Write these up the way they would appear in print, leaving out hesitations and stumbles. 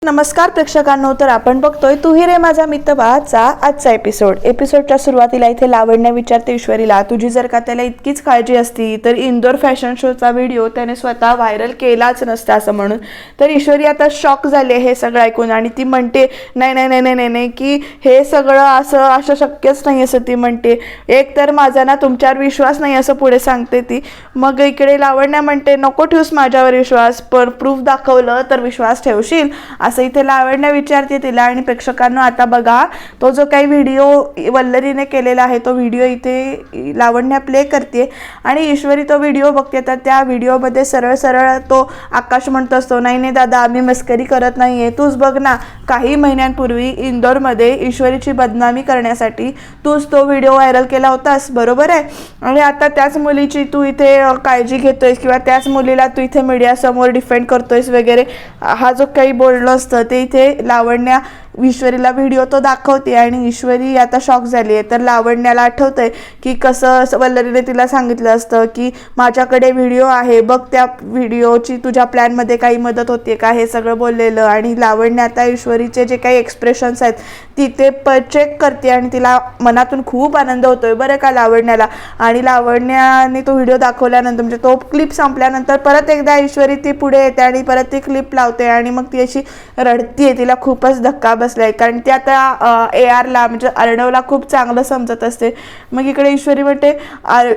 नमस्कार प्रेक्षकांनो, तर आपण बघतोय तू ही रे माझा मित्रचा आजचा एपिसोडच्या सुरुवातीला इथे लावण्य विचारते ईश्वरीला, तुझी जर का त्याला इतकीच काळजी असती तर इंदोर फॅशन शोचा व्हिडिओ त्याने स्वतः व्हायरल केलाच नसता असं म्हणून. तर ईश्वरी आता शॉक झाली हे सगळं ऐकून आणि ती म्हणते नाही नाही नाही नाही नाही की हे सगळं असं शक्यच नाही असं ती म्हणते. एक तर माझा ना तुमच्यावर विश्वास नाही असं पुढे सांगते ती. मग इकडे लावण्य म्हणते नको ठेवूस माझ्यावर विश्वास, पण प्रूफ दाखवलं तर विश्वास ठेवशील असं इथे लावण्य विचारते तिला. आणि प्रेक्षकांनो आता बघा, तो जो काही व्हिडिओ वल्लरीने केलेला आहे तो व्हिडिओ इथे लावण्य प्ले करते आणि ईश्वरी तो व्हिडिओ बघते. तर त्या व्हिडिओमध्ये सरळ सरळ तो आकाश म्हणत असतो नाही नाही दादा आम्ही मस्करी करत नाही आहे, तूच बघ ना काही महिन्यांपूर्वी इंदोरमध्ये ईश्वरीची बदनामी करण्यासाठी तूच तो व्हिडिओ व्हायरल केला होतास, बरोबर आहे. आणि आता त्याच मुलीची तू इथे काळजी घेतोयस किंवा त्याच मुलीला तू इथे मीडियासमोर डिफेंड करतोयस वगैरे, हा जो काही बोललं असतं ते इथे लावण्या ईश्वरीला व्हिडिओ तो दाखवते आणि ईश्वरी आता शॉक झाली आहे. तर लावण्याला आठवतंय की कसं वल्लरीने तिला सांगितलं असतं की माझ्याकडे व्हिडिओ आहे बघ, त्या व्हिडिओची तुझ्या प्लॅनमध्ये काही मदत होते का हे सगळं बोललेलं. आणि लावण्य आता ईश्वरीचे जे काही एक्सप्रेशन्स आहेत ती ते चेक करते आणि तिला मनातून खूप आनंद होतोय बरं का लावण्याला. आणि लावण्याने तो व्हिडिओ दाखवल्यानंतर म्हणजे तो क्लिप संपल्यानंतर परत एकदा ईश्वरी ती पुढे येते आणि परत ती क्लिप लावते आणि मग ती अशी रडतीये. तिला खूपच धक्का बसलाय कारण ती आता ARला म्हणजे अर्णवला खूप चांगलं समजत असते. मग इकडे ईश्वरी म्हणते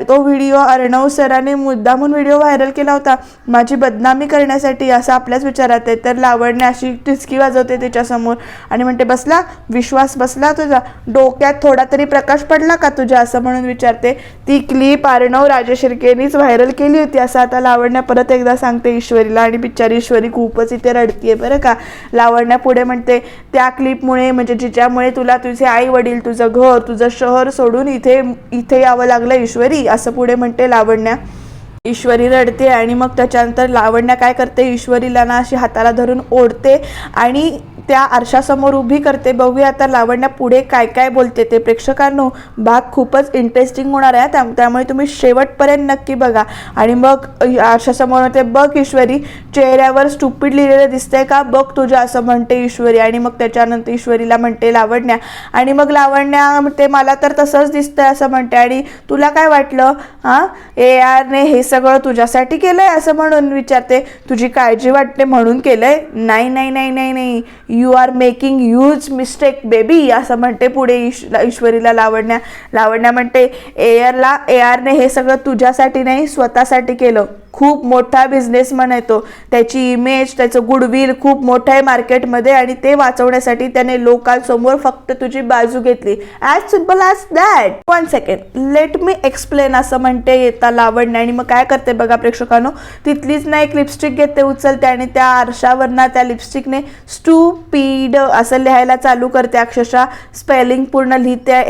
तो व्हिडिओ अर्णव सरांनी मुद्दामून व्हिडिओ व्हायरल केला होता माझी बदनामी करण्यासाठी असं आपल्याच विचारात आहे. तर लावण्य अशी टिचकी वाजवते त्याच्यासमोर आणि म्हणते बसला विश्वास, बसला तुझा डोक्यात थोडा तरी प्रकाश पडला का तुझ्या असं म्हणून विचारते. ती क्लिप अर्णव राजशिर्केनीच व्हायरल केली होती असं आता लावण्य परत एकदा सांगते ईश्वरीला. आणि बिचारी ईश्वरी खूपच इथे रडतीये बरं का. लावण्य पुढे म्हणते त्या क्लिपमुळे म्हणजे जिच्यामुळे तुला तुझे आई वडील तुझं घर तुझं शहर सोडून इथे यावं लागलं ईश्वरी असं पुढे म्हणते लावण्य. ईश्वरी रडते आणि मग त्याच्यानंतर लावण्य काय करते, ईश्वरीला ना अशी हाताला धरून ओढते आणि त्या आरशासमोर उभी करते. बघूया आता लावण्य पुढे काय काय बोलते ते. प्रेक्षकांनो भाग खूपच इंटरेस्टिंग होणार आहे त्यामुळे तुम्ही शेवटपर्यंत नक्की बघा. आणि मग आरशासमोर ते बघ ईश्वरी चेहऱ्यावर स्टुपिड लिहिलेलं दिसतंय का बघ तुझ्या असं म्हणते ईश्वरी. आणि मग त्याच्यानंतर ईश्वरीला म्हणते लावण्य आणि मग लावण्य म्हणते मला तर तसंच दिसतंय असं म्हणते. आणि तुला काय वाटलं ARने हे सगळं तुझ्यासाठी केलंय असं म्हणून विचारते. तुझी काळजी वाटते म्हणून केलंय. नाही नाही नाही नाही नाही you are making huge mistake baby असं म्हणते पुढे ईश्वरीला लावण्य. लावण्य म्हणते ARने हे सगळं तुझ्यासाठी नाही स्वतःसाठी केलं. खूप मोठा बिझनेसमन आहे तो, त्याची इमेज त्याचं गुडविल खूप मोठं आहे मार्केटमध्ये आणि ते वाचवण्यासाठी त्याने लोकांसमोर फक्त तुझी बाजू घेतली. As simple as that. 1 second let me explain असं म्हणते येता लावण्य. आणि मग काय करते बघा प्रेक्षकांनो, तिथलीच ना एक लिपस्टिक घेते उचलते आणि त्या आरशावरनं त्या लिपस्टिकने स्टूपिड असं लिहायला चालू करते. अक्षरशः स्पेलिंग पूर्ण लिहिते,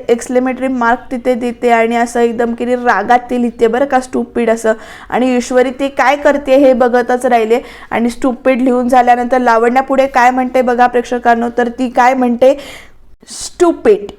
एक्सक्लेमेटरी मार्क तिथे देते आणि असं एकदम की रागात ती लिहिते बरं का स्टूपिड असं. आणि ईश्वरी ती काय करते हे बघतच राहिले. आणि स्टुपिड लिहून झाल्यानंतर लावण्य पुढे काय म्हणते बघा प्रेक्षकांनो, तर ती काय म्हणते स्टुपिड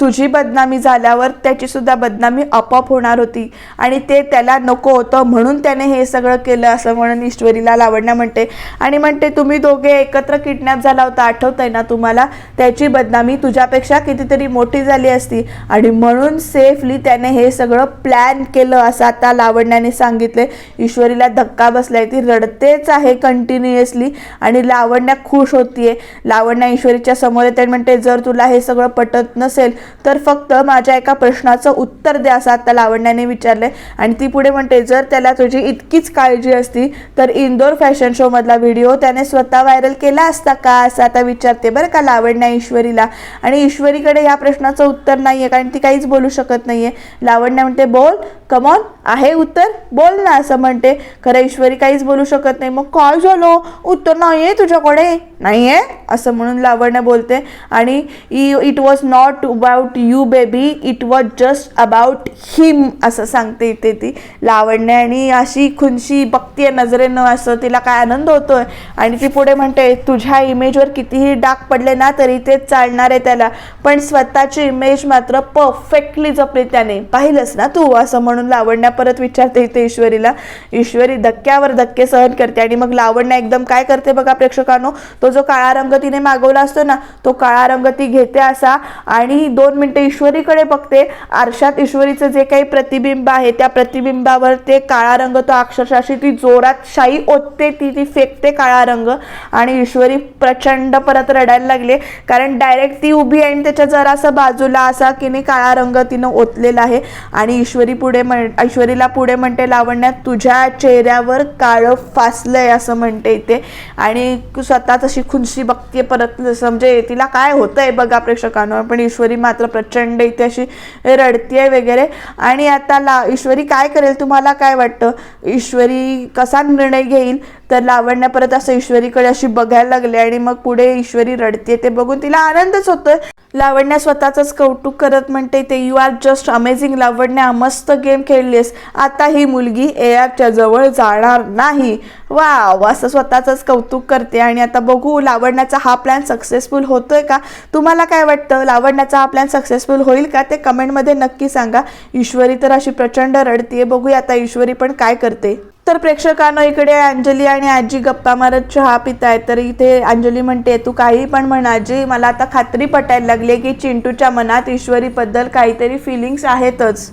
तुझी बदनामी झाल्यावर त्याची सुद्धा बदनामी आपोआप होणार होती आणि ते त्याला नको होतं म्हणून त्याने हे सगळं केलं असं म्हणून ईश्वरीला लावण्य म्हणते. आणि म्हणते तुम्ही दोघे एकत्र किडनॅप झाला होता आठवतंय ना तुम्हाला, त्याची बदनामी तुझ्यापेक्षा कितीतरी मोठी झाली असती आणि म्हणून सेफली त्याने हे सगळं प्लॅन केलं असं आता लावण्याने सांगितले. ईश्वरीला धक्का बसलाय, ती रडतेच आहे कंटिन्युअसली आणि लावण्य खुश होतीये. लावण्य ईश्वरीच्या समोर येते म्हणते जर तुला हे सगळं पटत नसेल तर फक्त माझ्या एका प्रश्नाचं उत्तर द्या असं आता लावण्याने विचारले. आणि ती पुढे म्हणते जर त्याला तुझी इतकीच काळजी असती तर इंदोर फॅशन शो मधला व्हिडिओ त्याने स्वतः व्हायरल केला असता का असं आता विचारते बरं का लावण्य ईश्वरीला. आणि ईश्वरीकडे या प्रश्नाचं उत्तर नाहीये कारण ती काहीच बोलू शकत नाहीये. लावण्य म्हणते बोल कमॉन आहे उत्तर बोल ना असं म्हणते. खरं ईश्वरी काहीच बोलू शकत नाही. मग काय झालं उत्तर नाहीये तुझ्याकडे नाहीये असं म्हणून लावण्य बोलते. आणि it was not about you baby it was just about him असं सांगते इथे ती लावण्य. आणि अशी खुनशी बघतीये नजरेनं असं तिला काय आनंद होतोय. आणि ती पुढे म्हणते तुझ्या इमेजवर कितीही डाग पडले ना तरी ते चालणार आहे त्याला, पण स्वतःची इमेज मात्र परफेक्टली जपली त्याने, पाहिलंस ना तू असं म्हणून लावण्य परत विचारते इथे ईश्वरीला. ईश्वरी धक्क्यावर धक्के सहन करते आणि मग लावण्य एकदम काय करते बघा प्रेक्षकांनो, तो जो काळा रंग तिने मागवला असतो ना, तो काळा रंग ती घेते असा आणि 2 मिनिटं ईश्वरीकडे बघते. आरशात ईश्वरीचं जे काही प्रतिबिंब आहे त्या प्रतिबिंबावर ते काळा रंग तो अक्षरशः अशी ती जोरात शाई ओतते, ती फेकते काळा रंग आणि ईश्वरी प्रचंड परत रडायला लागले. कारण डायरेक्ट ती उभी आहे आणि त्याच्या जरासा बाजूला असा की नाही काळा रंग तिनं ओतलेला आहे. आणि ईश्वरीला पुढे म्हणते लावण्या, तुझ्या चेहऱ्यावर काळं फासलंय असं म्हणते इथे. आणि स्वतःच अशी खुनशी बघते परत, म्हणजे तिला काय होतंय बघा प्रेक्षकांवर. पण ईश्वरी मात्र प्रचंड इथे अशी रडतीये वगैरे. आणि आता ईश्वरी काय करेल तुम्हाला काय वाटतं? ईश्वरी कसा निर्णय घेईल? तर लावण्या परत असं ईश्वरीकडे अशी बघायला लागले आणि मग पुढे ईश्वरी रडते ते बघून तिला आनंदच होतोय. लावण्या स्वतःच कौतुक करत म्हणते ते, यू आर जस्ट अमेझिंग लावण्या, मस्त गेम खेळलीस, आता ही मुलगी ARच्या जवळ जाणार नाही. वाव, असं स्वतःच कौतुक करते. आणि आता बघू लावण्याचा हा प्लॅन सक्सेसफुल होतोय का? तुम्हाला काय वाटतं, लावण्याचा हा प्लॅन सक्सेसफुल होईल का? ते कमेंटमध्ये नक्की सांगा. ईश्वरी तर अशी प्रचंड रडतीये, बघूया आता ईश्वरी पण काय करते. तर प्रेक्षकांनो, इकडे अंजली आणि आजी गप्पा मारत चहा पितायत. तर इथे अंजली म्हणते, तू काही पण म्हण आजी, मला आता खात्री पटायला लागली की चिंटूच्या मनात ईश्वरीबद्दल काहीतरी फिलिंग्स आहेतच.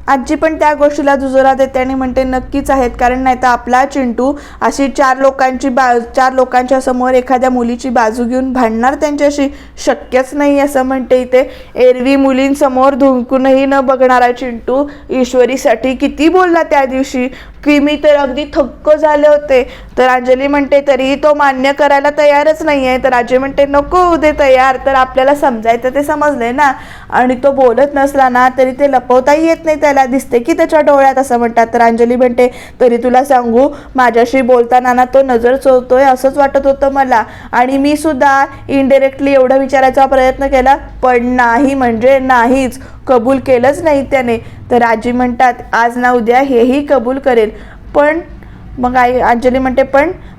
आजी पण त्या गोष्टीला दुजोरा देते आणि म्हणते नक्कीच आहेत, कारण नाही तर आपला चिंटू अशी 4 लोकांच्या समोर एखाद्या मुलीची बाजू घेऊन भांडणार त्यांच्याशी, शक्यच नाही असं म्हणते इथे. एरवी मुलींसमोर धुंकूनही न बघणारा चिंटू ईश्वरीसाठी किती बोलला त्या दिवशी की मी तर अगदी थक्क झाले होते. तर अंजली म्हणते तरीही तो मान्य करायला तयारच नाही आहे. तर आजी म्हणते नको उदे तयार, तर आपल्याला समजायचं ते समजले ना. आणि तो बोलत नसला ना तरी ते लपवताही येत नाही, त्याला दिसते की त्याच्या डोळ्यात असं म्हणतात. तर अंजली म्हणते तरी तुला सांगू, माझ्याशी बोलताना ना तो नजर चोरतोय असंच वाटत होतं मला. आणि मी सुद्धा इनडायरेक्टली एवढं विचारायचा प्रयत्न केला, पण नाही म्हणजे नाहीच, कबूल केलंच नाही त्याने. तर आजी म्हणतात आज ना उद्या हेही कबूल करेल. पण मग अंजली म्हणते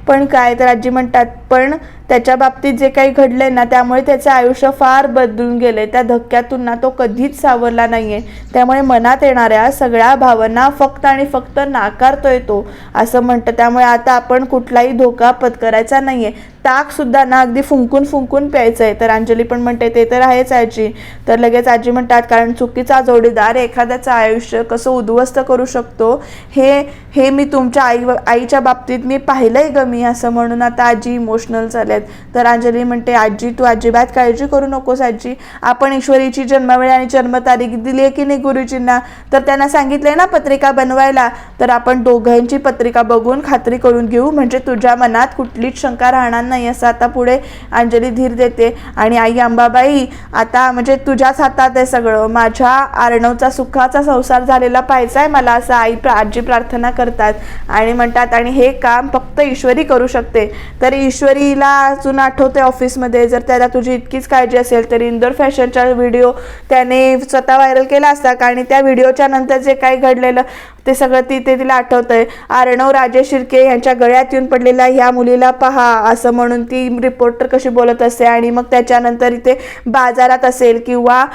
पण काय? तर आजी म्हणतात पण त्याच्या बाबतीत जे काही घडलंय ना त्यामुळे त्याचं आयुष्य फार बदलून गेलंय. त्या धक्क्यातून ना तो कधीच सावरला नाहीये, त्यामुळे मनात येणाऱ्या सगळ्या भावना फक्त आणि फक्त नाकारतोय तो असं म्हणतं. त्यामुळे आता आपण कुठलाही धोका पत्करायचा नाहीये, ताक सुद्धा ना अगदी फुंकून प्यायचंय. तर अंजली पण म्हणते ते तर आहेच आजी. तर लगेच आजी म्हणतात कारण चुकीचा जोडीदार एखाद्याचं आयुष्य कसं उद्ध्वस्त करू शकतो हे मी तुमच्या आईच्या बाबतीत मी पाहिलंय ग मी, असं म्हणून आता आजी इमोशनल झाल्यात. तर अंजली म्हणते आजी तू अजिबात काळजी करू नकोस आजी, आपण ईश्वरीची जन्मवेळ आणि जन्मतारीख दिली आहे की नाही गुरुजींना, तर त्यांना सांगितलंय ना पत्रिका बनवायला, तर आपण दोघांची पत्रिका बघून खात्री करून घेऊ, म्हणजे तुझ्या मनात कुठलीच शंका राहणार नाही असं आता पुढे अंजली धीर देते. आणि आई अंबाबाई आता म्हणजे तुझ्याच हातात आहे सगळं, माझ्या आर्णवचा सुखाचा संसार झालेला पाहायचा मला, असं आजी प्रार्थना करतात. आणि म्हणतात आणि हे काम फक्त ईश्वरी करू शकते. तर ईश्वरीला अजून आठवते ऑफिसमध्ये, जर त्याला तुझी इतकीच काळजी असेल तर इंदोर फॅशनचा व्हिडिओ त्याने स्वतः व्हायरल केला असता का, आणि त्या व्हिडिओच्या नंतर जे काही घडलेलं ते सगळं तिला आठवतंय. आर्णव राजेश शिर्के यांच्या गळ्यात येऊन पडलेल्या ह्या मुलीला पहा असं म्हणून ती रिपोर्टर कशी बोलत असते. आणि मग त्याच्यानंतर इथे बाजारात असेल किंवा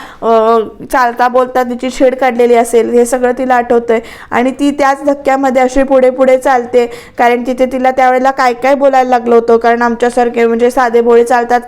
चालता बोलता तिची छेड काढलेली असेल, हे सगळं तिला आठवतंय. आणि ती त्याच धक्क्यामध्ये अशी पुढे चालते, कारण तिथे तिला त्यावेळेला काय बोलायला लागलं होतं, कारण आमच्यासारखे म्हणजे साधे भोळे चालतात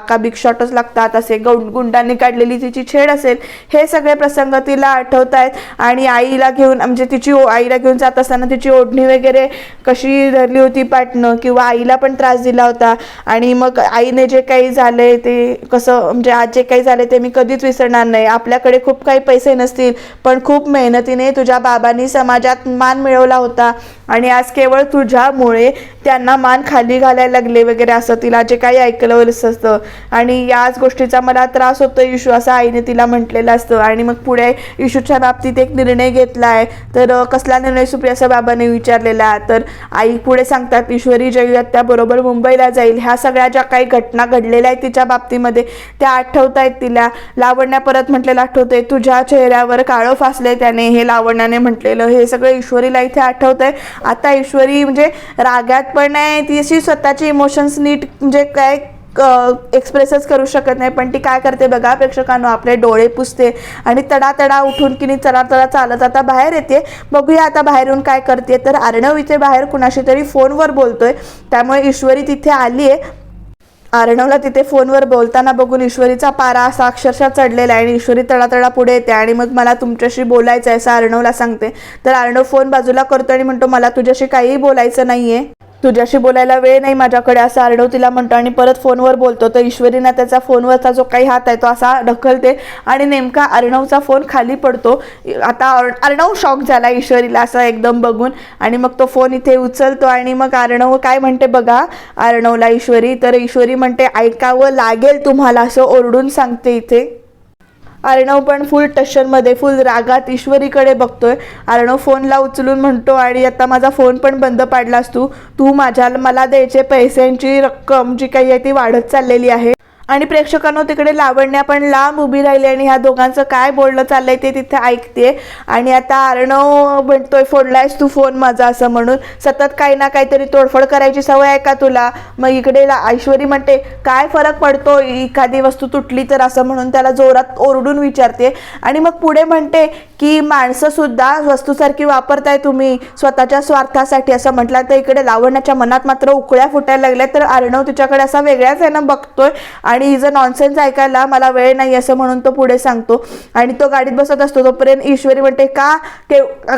का बिग शॉटच लागतात असे गुंडांनी काढलेली तिची छेड असेल, हे सगळे प्रसंग तिला आठवत आहेत. आणि आईला घेऊन म्हणजे आईला घेऊन जात असताना तिची ओढणी वगैरे कशी धरली होती पाटणं, किंवा आईला पण त्रास दिला होता. आणि मग आईने जे काही झालंय ते कसं म्हणजे आज जे काही झाले ते मी कधीच विसरणार नाही. आपल्याकडे खूप काही पैसे नसतील पण खूप मेहनतीने तुझ्या बाबांनी समाजात मान मिळवला होता आणि आज केवळ तुझ्यामुळे त्यांना मान खाली घालायला लागले वगैरे असं तिला जे काही ऐकलं असतं. आणि याच गोष्टीचा मला त्रास होतो इशू, असं आईने तिला म्हटलेलं असतं. आणि मग पुढे इशूच्या बाबतीत एक निर्णय घेतलाय, तर कसला निर्णय सुप्रिया बाबांनी विचारलेला, तर आई पुढे सांगतात ईश्वरी जयू बरोबर मुंबईला जाईल. ह्या सगळ्या ज्या काही घटना घडलेल्या आहेत तिच्या बाबतीमध्ये त्या आठवत आहेत तिला. लावण्या परत म्हटलेलं आठवतंय, तुझ्या चेहऱ्यावर काळं फासले त्याने, हे लावण्याने म्हटलेलं हे सगळं ईश्वरीला इथे आठवतंय. आता ईश्वरी म्हणजे रागात पण आहे, ती अशी स्वतःची इमोशन्स नीट म्हणजे काय एक्सप्रेसच करू शकत नाही, पण ती काय करते बघा प्रेक्षकांनो, आपले डोळे पुसते आणि तडा उठून की नाही चला चालत आता बाहेर येते. बघूया आता बाहेर येऊन काय करते. तर अर्णव इथे बाहेर कुणाशी तरी फोनवर बोलतोय, त्यामुळे ईश्वरी तिथे आली आहे. अर्णवला तिथे फोनवर बोलताना बघून ईश्वरीचा पारा असा अक्षरशः चढलेला आहे आणि ईश्वरी तळा पुढे येते आणि मग मला तुमच्याशी बोलायचं आहे असं अर्णवला सांगते. तर अर्णव फोन बाजूला करतो आणि म्हणतो मला तुझ्याशी काहीही बोलायचं नाहीये, तुझ्याशी बोलायला वेळ नाही माझ्याकडे असं अर्णव तिला म्हणतो आणि परत फोनवर बोलतो. तर ईश्वरीना त्याचा फोनवरचा जो काही हात आहे तो असा ढकलते आणि नेमका अर्णवचा फोन खाली पडतो. आता अर्णव शॉक झाला ईश्वरीला असं एकदम बघून आणि मग तो फोन इथे उचलतो आणि मग अर्णव काय म्हणते बघा अर्णवला ईश्वरी. तर ईश्वरी म्हणते ऐकावं लागेल तुम्हाला असं ओरडून सांगते इथे. अर्णव पण फुल टेन्शनमध्ये फुल रागात ईश्वरीकडे बघतोय. अर्णव फोनला उचलून म्हणतो आणि आता माझा फोन पण बंद पाडलास तू मला द्यायचे पैशांची रक्कम जी काही आहे ती वाढत चाललेली आहे. आणि प्रेक्षकांनो तिकडे लावण्या पण लांब उभी राहिली आणि ह्या दोघांचं काय बोलणं चाललंय ते तिथे ऐकते. आणि आता अर्णव म्हणतोय फोडलायस तू फोन माझा असं म्हणून, सतत काही ना काहीतरी तोडफोड करायची सवय आहे का तुला. मग इकडे ऐश्वरी म्हणते काय फरक पडतो एखादी वस्तू तुटली तर असं म्हणून त्याला जोरात ओरडून विचारते. आणि मग पुढे म्हणते की माणसं सुद्धा वस्तूसारखी वापरताय तुम्ही स्वतःच्या स्वार्थासाठी असं म्हटलं. तर इकडे लावण्याच्या मनात मात्र उकळ्या फुटायला लागल्या. तर अर्णव तिच्याकडे असा वेगळ्याच आहे ना बघतोय आणि हिचं नॉनसेन्स ऐकायला मला वेळ नाही असं म्हणून तो पुढे सांगतो. आणि तो गाडीत बसत असतो तोपर्यंत ईश्वरी म्हणते का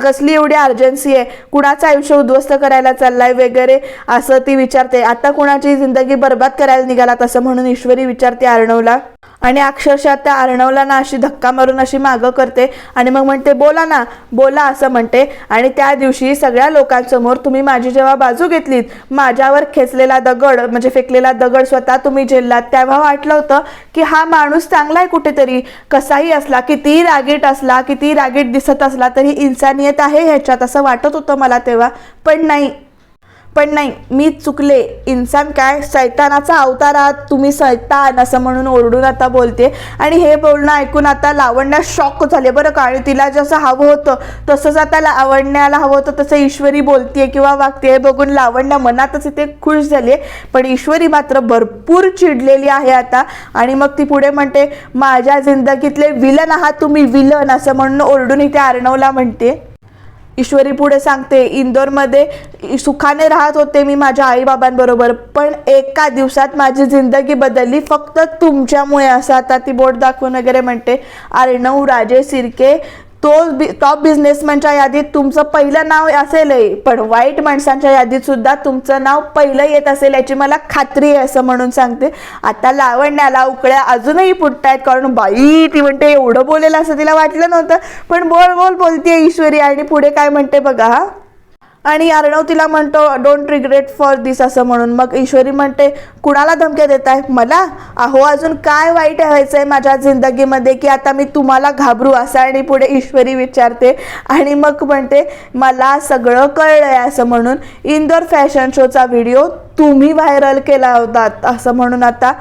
कसली एवढी अर्जन्सी आहे, कुणाचं आयुष्य उद्ध्वस्त करायला चाललाय वगैरे असं ती विचारते. आता कुणाची जिंदगी बर्बाद करायला निघालात असं म्हणून ईश्वरी विचारते अर्णवला. आणि अक्षरशः त्या अर्णवला ना अशी धक्का मारून अशी मागं करते आणि मग म्हणते बोला ना बोला असं म्हणते. आणि त्या दिवशी सगळ्या लोकांसमोर तुम्ही माझी जेव्हा बाजू घेतलीत, माझ्यावर खेचलेला दगड म्हणजे फेकलेला दगड स्वतः तुम्ही झेललात, तेव्हा वाटलं होतं की हा माणूस चांगला आहे कुठेतरी, कसाही असला, कितीही रागीट असला, कितीही रागीट दिसत असला तरी इन्सानियत आहे ह्याच्यात असं वाटत होतं मला तेव्हा. पण नाही मी चुकले, इन्सान काय सैतानाचा अवतार आहात तुम्ही, सैतान असं म्हणून ओरडून आता बोलते. आणि हे बोलणं ऐकून आता लावण्या शॉक झाले बरं का. आणि तिला जसं हवं होतं तसंच आता लावण्याला हवं होतं तसं ईश्वरी बोलते किंवा वागते बघून लावण्या मनातच इथे खुश झाली. पण ईश्वरी मात्र भरपूर चिडलेली आहे आता. आणि मग ती पुढे म्हणते माझ्या जिंदगीतले विलन आहात तुम्ही, विलन असं म्हणून ओरडून इथे अर्णवला म्हणते. ईश्वरी पुढे सांगते इंदोरमध्ये सुखाने राहत होते मी माझ्या आईबाबांबरोबर, पण एका दिवसात माझी जिंदगी बदलली फक्त तुमच्यामुळे असं आता ती बोट दाखवून वगैरे म्हणते. अर्णव राजे सिर्के तो टॉप बिझनेसमॅनच्या यादीत तुमचं पहिलं नाव असेल, पण वाईट माणसांच्या यादीत सुद्धा तुमचं नाव पहिलं येत असेल याची मला खात्री आहे असं म्हणून सांगते. आता लावण्याला उकळ्या अजूनही फुटतायत कारण बाई ती म्हणते एवढं बोलेल असं तिला वाटलं नव्हतं, पण बोलतीये ईश्वरी. आणि पुढे काय म्हणते बघा. आणि अर्णव तिला म्हणतो डोंट रिग्रेट फॉर दिस असं म्हणून. मग ईश्वरी म्हणते कुणाला धमक्या देताय मला, अहो अजून काय वाईट व्हायचंय माझ्या जिंदगीमध्ये की आता मी तुम्हाला घाबरू असं. आणि पुढे ईश्वरी विचारते आणि मग म्हणते मला सगळं कळलंय असं म्हणून. इंदोर फॅशन शोचा व्हिडिओ तुम्ही व्हायरल केला होता असं म्हणून आता.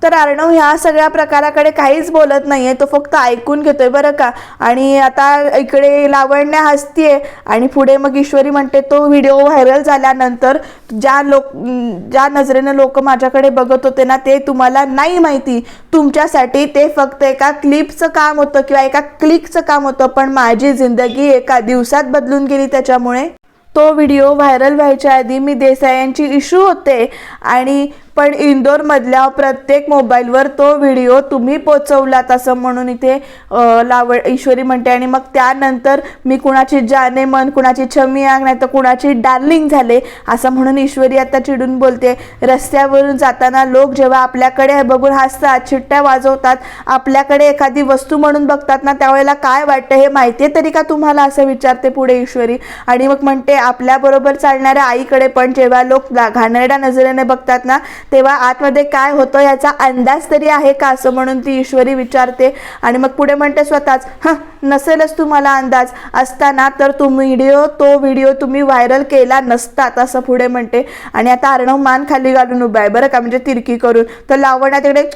तर अर्णव ह्या सगळ्या प्रकाराकडे काहीच बोलत नाहीये, तो फक्त ऐकून घेतोय बरं का. आणि आता इकडे लावण्या हसतीये आणि पुढे मग ईश्वरी म्हणते तो व्हिडिओ व्हायरल झाल्यानंतर ज्या नजरेने लोक माझ्याकडे बघत होते ना ते तुम्हाला नाही माहिती, तुमच्यासाठी ते फक्त एका क्लिपचं काम होतं किंवा एका क्लिकचं काम होतं, पण माझी जिंदगी एका दिवसात बदलून गेली त्याच्यामुळे. तो व्हिडिओ व्हायरल व्हायच्या आधी मी देसायांची इशू होते आणि पण इंदोरमधल्या प्रत्येक मोबाईलवर तो व्हिडिओ तुम्ही पोचवलात असं म्हणून इथे ईश्वरी म्हणते. आणि मग त्यानंतर मी कुणाची जाने मन, कुणाची छमी आग नाही तर कुणाची डार्लिंग झाले असं म्हणून ईश्वरी आता चिडून बोलते. रस्त्यावरून जाताना लोक जेव्हा आपल्याकडे बघून हसतात, शिट्ट्या वाजवतात, आपल्याकडे एखादी वस्तू म्हणून बघतात ना त्यावेळेला काय वाटतं हे माहिती आहे तरी का तुम्हाला असं विचारते पुढे ईश्वरी. आणि मग म्हणते आपल्याबरोबर चालणाऱ्या आईकडे पण जेव्हा लोक घाणेरड्या नजरेने बघतात ना तेव्हा आतमध्ये काय होतं याचा अंदाज तरी आहे का असं म्हणून ती ईश्वरी विचारते. आणि मग पुढे म्हणते स्वतःच नसेलच तुम्हाला अंदाज असताना तर तो व्हिडिओ तुम्ही व्हायरल केला नसतात असं पुढे म्हणते. आणि आता अर्णव मान खाली घालून उभा आहे बरं का म्हणजे तिरकी करून. तर लावण्या तिकडे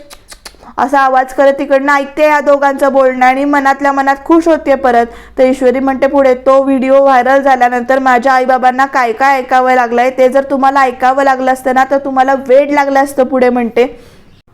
असा आवाज करत तिकडनं ऐकते या दोघांचं बोलणं आणि मनातल्या मनात खुश होते परत. तर ईश्वरी म्हणते पुढे, तो व्हिडिओ व्हायरल झाल्यानंतर माझ्या आईबाबांना काय काय ऐकावं लागलंय, ते जर तुम्हाला ऐकावं लागलं असतं ना तर तुम्हाला वेड लागलं असतं. पुढे म्हणते,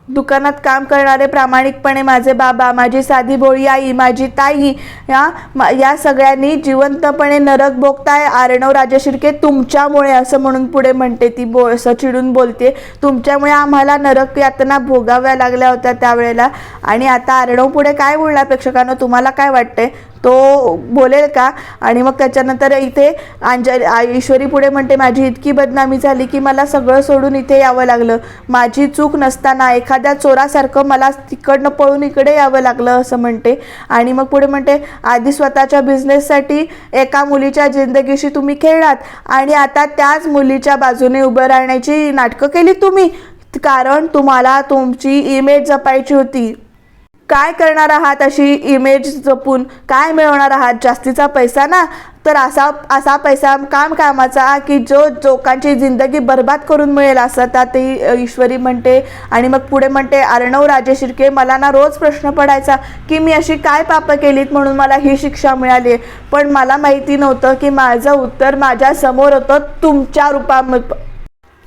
दुकानात काम करणारे प्रामाणिकपणे माझे बाबा, माझी साधी भोळी आई, माझी ताई, या सगळ्यांनी जिवंतपणे नरक भोगताय अर्णव राजशिर्के तुमच्यामुळे, असं म्हणून पुढे म्हणते ती असं चिडून बोलते, तुमच्यामुळे आम्हाला नरक यातना भोगाव्या लागल्या होत्या त्यावेळेला. आणि आता अर्णव पुढे काय बोलणार प्रेक्षकांनो, तुम्हाला काय वाटतंय, तो बोलेल का? आणि मग त्याच्यानंतर इथे ईश्वरी पुढे म्हणते, माझी इतकी बदनामी झाली की मला सगळं सोडून इथे यावं लागलं, माझी चूक नसताना एखाद्या चोरासारखं मला तिकडनं पळून इकडे यावं लागलं, असं म्हणते. आणि मग पुढे म्हणते, आधी स्वतःच्या बिझनेससाठी एका मुलीच्या जिंदगीशी तुम्ही खेळलात आणि आता त्याच मुलीच्या बाजूने उभं राहण्याची नाटकं केली तुम्ही, कारण तुम्हाला तुमची इमेज जपायची होती. काय करणार आहात अशी इमेज जपून, काय मिळवणार आहात, जास्तीचा पैसा ना, तर असा पैसा कामाचा की जो लोकांची जिंदगी बर्बाद करून मिळेल, असं त्यातही ईश्वरी म्हणते. आणि मग पुढे म्हणते, अर्णव राजशिर्के मला ना रोज प्रश्न पडायचा की मी अशी काय पापं केलीत म्हणून मला ही शिक्षा मिळाली, पण मला माहिती नव्हतं की माझं उत्तर माझ्या समोर होतं तुमच्या रूपामध्ये.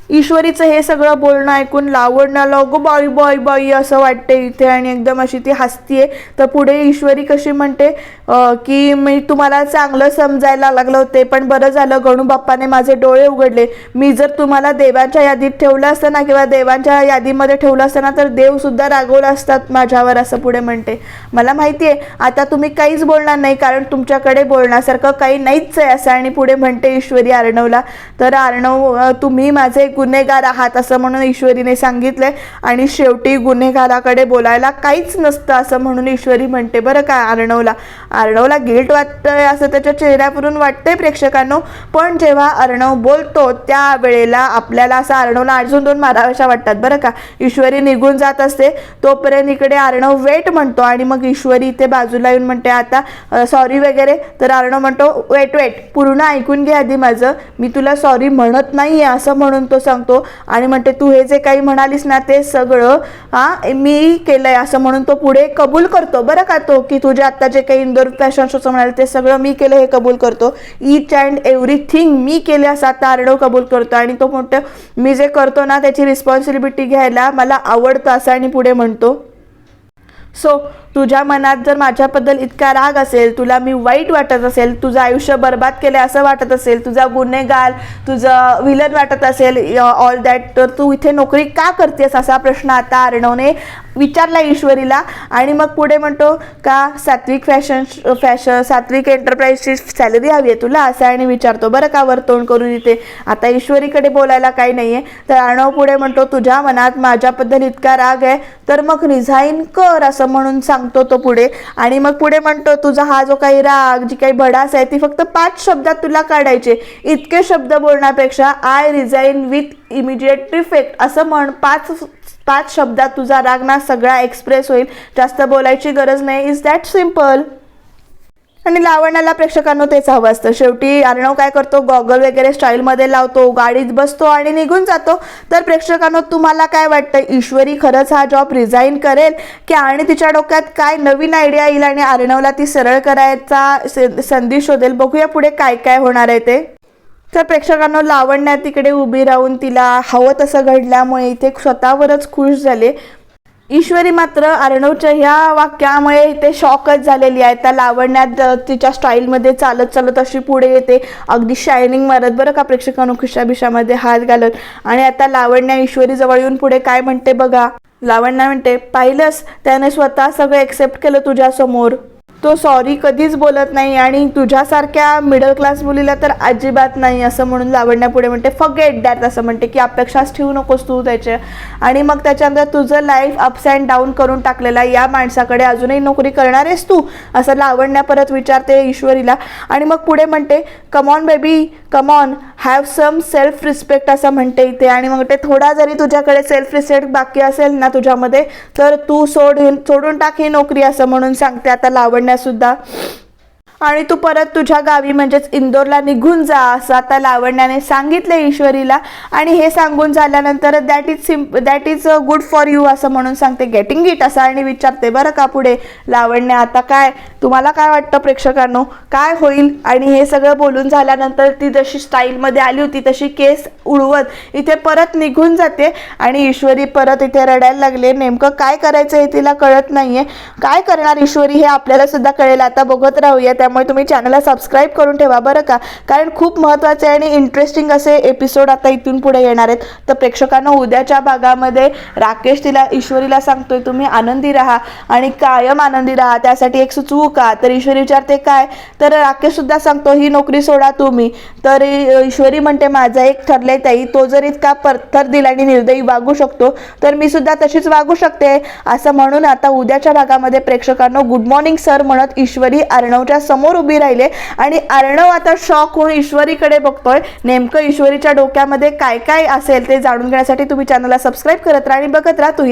ईश्वरीचं हे सगळं बोलणं ऐकून लावण्याला अगो बाई बाई बाई असं वाटते इथे आणि एकदम अशी ती हसतीये. तर पुढे ईश्वरी कशी म्हणते की मी तुम्हाला चांगलं समजायला लागलं होते, पण बरं झालं गणू बाप्पाने माझे डोळे उघडले. मी जर तुम्हाला देवांच्या यादीत ठेवलं असतं ना किंवा देवांच्या यादीमध्ये ठेवलं असतं ना तर देवसुद्धा रागवलं असतात माझ्यावर, असं पुढे म्हणते. मला माहिती आहे आता तुम्ही काहीच बोलणार नाही कारण तुमच्याकडे बोलण्यासारखं काही नाहीच आहे, असं आणि पुढे म्हणते ईश्वरी अर्णवला. तर अर्णव तुम्ही माझे गुन्हेगार आहात असं म्हणून ईश्वरीने सांगितलंय आणि शेवटी गुन्हेगाराकडे बोलायला काहीच नसतं असं म्हणून ईश्वरी म्हणते बरं का अर्णवला गिल्ट वाटतंय असं त्याच्या चेहऱ्यावरून वाटतंय प्रेक्षकांनो. पण जेव्हा अर्णव बोलतो त्यावेळेला आपल्याला असं अर्णवला अजून दोन माराव्याशा वाटतात बरं का. ईश्वरी निघून जात असते तोपर्यंत इकडे अर्णव वेट म्हणतो आणि मग ईश्वरी इथे बाजूला येऊन म्हणते आता सॉरी वगैरे. तर अर्णव म्हणतो वेट पूर्ण ऐकून घे आधी माझं, मी तुला सॉरी म्हणत नाही आहे असं म्हणून तो सांगतो आणि म्हणते तू हे जे काही म्हणालीस ना ते सगळं मी केलंय असं म्हणून तो पुढे कबूल करतो बरं का. तो की तुझे आता जे काही इंदोर फॅशन शोचं म्हणाले ते सगळं मी केलं हे कबूल करतो, ईच अँड एव्हरीथिंग मी केले असं आता अर्णव कबूल करतो. आणि तो म्हणतो मी जे करतो ना त्याची रिस्पॉन्सिबिलिटी घ्यायला मला आवडतं असं आणि पुढे म्हणतो. सो तुझ्या मनात जर माझ्याबद्दल इतका राग असेल, तुला मी वाईट वाटत असेल, तुझं आयुष्य बर्बाद केलं असं वाटत असेल, तुझा गुन्हेगार तुझं विलन वाटत असेल ऑल दॅट, तर तू इथे नोकरी का करतेस असा प्रश्न आता अर्णवने विचारला ईश्वरीला. आणि मग पुढे म्हणतो का सात्विक एंटरप्राइजची सॅलरी हवी आहे तुला असं आणि विचारतो बरं का वर तोंड करून. इथे आता ईश्वरीकडे बोलायला काही नाही आहे. तर अर्णव पुढे म्हणतो तुझ्या मनात माझ्याबद्दल इतका राग आहे तर मग रिझाईन कर असं म्हणून सांगतो तो पुढे. आणि मग पुढे म्हणतो तुझा हा जो काही राग जी काही भडास आहे ती फक्त 5 शब्दात तुला काढायचे, इतके शब्द बोलण्यापेक्षा I resign with immediate effect असं म्हण. 5 शब्दात तुझा राग ना सगळा एक्सप्रेस होईल, जास्त बोलायची गरज नाही. Is that simple. आणि लावण्याला प्रेक्षकांना तेच हवं असतं. शेवटी अर्णव काय करतो, गॉगल वगैरे स्टाईलमध्ये लावतो, गाडीत बसतो आणि निघून जातो. तर प्रेक्षकांना तुम्हाला काय वाटतं, ईश्वरी खरंच हा जॉब रिझाईन करेल की आणि तिच्या डोक्यात काय नवीन आयडिया येईल आणि अर्णवला ती सरळ करायचा संधी शोधेल. बघूया पुढे काय काय होणार आहे ते. तर प्रेक्षकांना लावण्या तिकडे उभी राहून तिला हवं तसं घडल्यामुळे इथे स्वतःवरच खुश झाले. ईश्वरी मात्र अर्णवच्या ह्या वाक्यामुळे इथे शॉकच झालेली आहे. त्या लावण्यात तिच्या स्टाईलमध्ये चालत अशी पुढे येते, अगदी शायनिंग मारत बरं का प्रेक्षकांनो, खिशाबिशामध्ये हात घालत. आणि आता लावण्या ईश्वरी जवळ येऊन पुढे काय म्हणते बघा. लावण्या म्हणते पाहिलंस त्याने स्वतः सगळं एक्सेप्ट केलं तुझ्यासमोर, तो सॉरी कधीच बोलत नाही आणि तुझ्यासारख्या मिडल क्लास मुलीला तर अजिबात नाही असं म्हणून लावण्या पुढे म्हणते फॉरगेट दॅट असं म्हणते की अपेक्षाच ठेवू नकोस तू त्याचे. आणि मग त्याच्यानंतर तुझं लाईफ अप्स अँड डाऊन करून टाकलेला या माणसाकडे अजूनही नोकरी करणार आहेस तू असं लावण्या परत विचारते ईश्वरीला. आणि मग पुढे म्हणते come on baby come on have some self respect असं म्हणते इथे. आणि मग ते थोडा जरी तुझ्याकडे सेल्फ रिस्पेक्ट बाकी असेल ना तुझ्यामध्ये तर तू सोडून टाक ही नोकरी असं म्हणून सांगते आता लावण्या सुद्धा. आणि तू परत तुझ्या गावी म्हणजेच इंदोरला निघून जा असं आता लावण्याने सांगितलं ईश्वरीला. आणि हे सांगून झाल्यानंतर that is good for you असं म्हणून सांगते, गेटिंग इट असं, आणि विचारते बरं का पुढे लावण्य आता काय तुम्हाला काय वाटतं प्रेक्षकांनो काय होईल. आणि हे सगळं बोलून झाल्यानंतर ती जशी स्टाईलमध्ये आली होती तशी केस उडवत इथे परत निघून जाते. आणि ईश्वरी परत इथे रडायला लागले. नेमकं काय करायचं हे तिला कळत नाहीये. काय करणार ईश्वरी हे आपल्याला सुद्धा कळेल, आता बघत राहूया. त्यामुळे तुम्ही चॅनलला सबस्क्राईब करून ठेवा बरं का, कारण खूप महत्त्वाचे आणि इंटरेस्टिंग असे एपिसोड आता इथून पुढे येणार आहेत. तर प्रेक्षकांना उद्याच्या भागामध्ये राकेश ईश्वरीला सांगतोय तुम्ही आनंदी राहा आणि कायम आनंदी राहा, त्यासाठी एक सुचवू का. तर ईश्वरी विचारते काय, तर राकेश सुद्धा सांगतो ही नोकरी सोडा तुम्ही. तर ईश्वरी म्हणते माझं एक ठरलंय ताई, तो जर इतका पत्थर दिला आणि निर्दयी वागू शकतो तर मी सुद्धा तशीच वागू शकते असं म्हणून आता उद्याच्या भागामध्ये प्रेक्षकांनो गुड मॉर्निंग सर म्हणत ईश्वरी अर्णवच्या समोर उभी राहिले. आणि अर्णव आता शॉक होऊन ईश्वरीकडे बघतोय. नेमकं ईश्वरीच्या डोक्यामध्ये काय काय असेल ते जाणून घेण्यासाठी तुम्ही चॅनलला सबस्क्राईब करत राहा आणि बघत राहा तू ही रे